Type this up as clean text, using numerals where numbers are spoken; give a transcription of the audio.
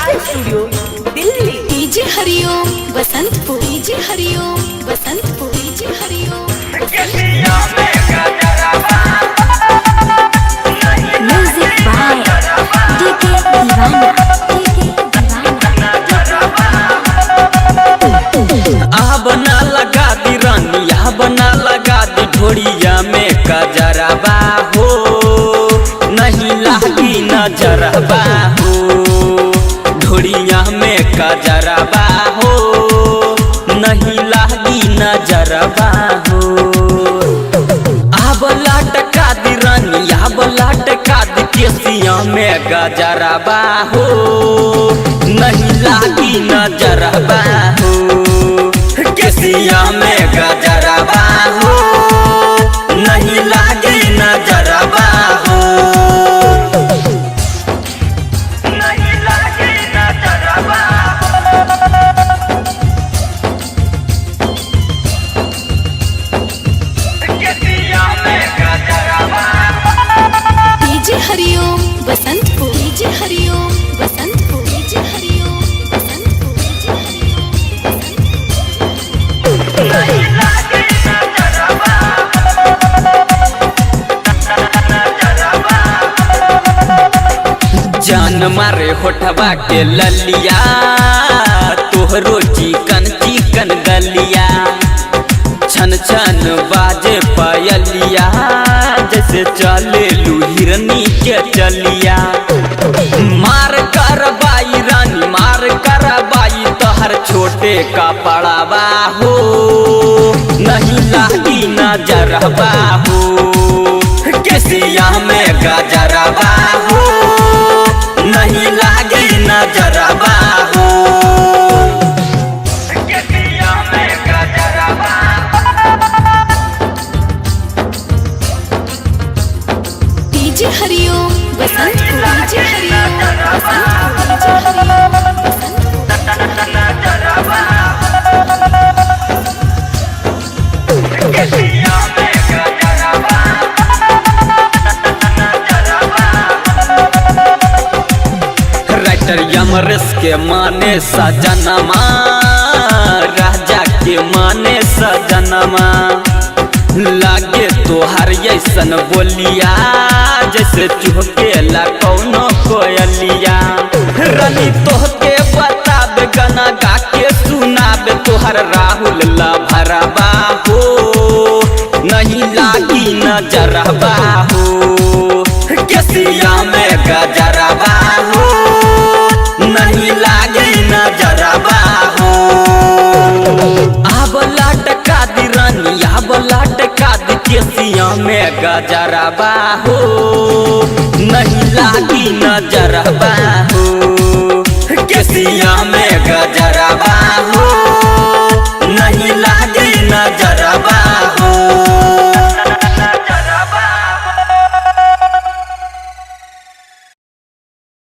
Studio Delhi. DJ Hariom Basantpur, DJ Hariom Basantpur, DJ Hariom music by DK Deewana, DK Deewana. आ बना लगा दी रानी, आ बना लगा दी ढोड़िया में कजरबा हो, नहीं लागी नजरबा हो, ढोड़िया में कजरबा हो, नहीं लागी नजरबा हो। अब लटका दी रानी, अब लटका दी केसिया में गजरबा हो, नहीं लागी नजरबा हो, केसिया में गजरबा हो, नहीं लागी नजरबा हो, नहीं लागी नजरबा हो, केसिया में गजरबा हो। DJ Hariom Basantpur, DJ Hariom Basantpur, DJ Hariom Basantpur, DJ Hariom Basantpur. नहीं लागी नजरबा हो, जान मारे होठवा के ललिया, तोहरो चिकन चिकन गलिया, छन छन बाजे पायलिया, जैसे चले हिरनी के चलिया। मार कर बाई रानी, मार कर बाई तोहर छोटे कपड़ावा हो, नहीं लागी नजरबा हो, केसिया में गजरबा हो, नहीं लागी नजरबा हो, केसिया में गजरबा DJ Hariom Basantpur, DJ Hariom Basantpur, DJ Hariom Basantpur. Writer यमरेश के माने सजनमा, राजा के माने सजनमा, लागे तोहर ऐसन बोलिया, जैसे चुहकेला कौनो कोयलिया। रानी तोहके बताबे गाना गा के सुनाबे, तोहर राहुल ला भरबा हो, नहीं लागी नजरबा हो, केसिया में गजरबा हो, नहीं लागी नजरबा हो। अब लटका दी रानी, अब लटका दी केसिया में गजरबा हो, नहीं लागी नजरबा हो, केसिया में गजरबा हो।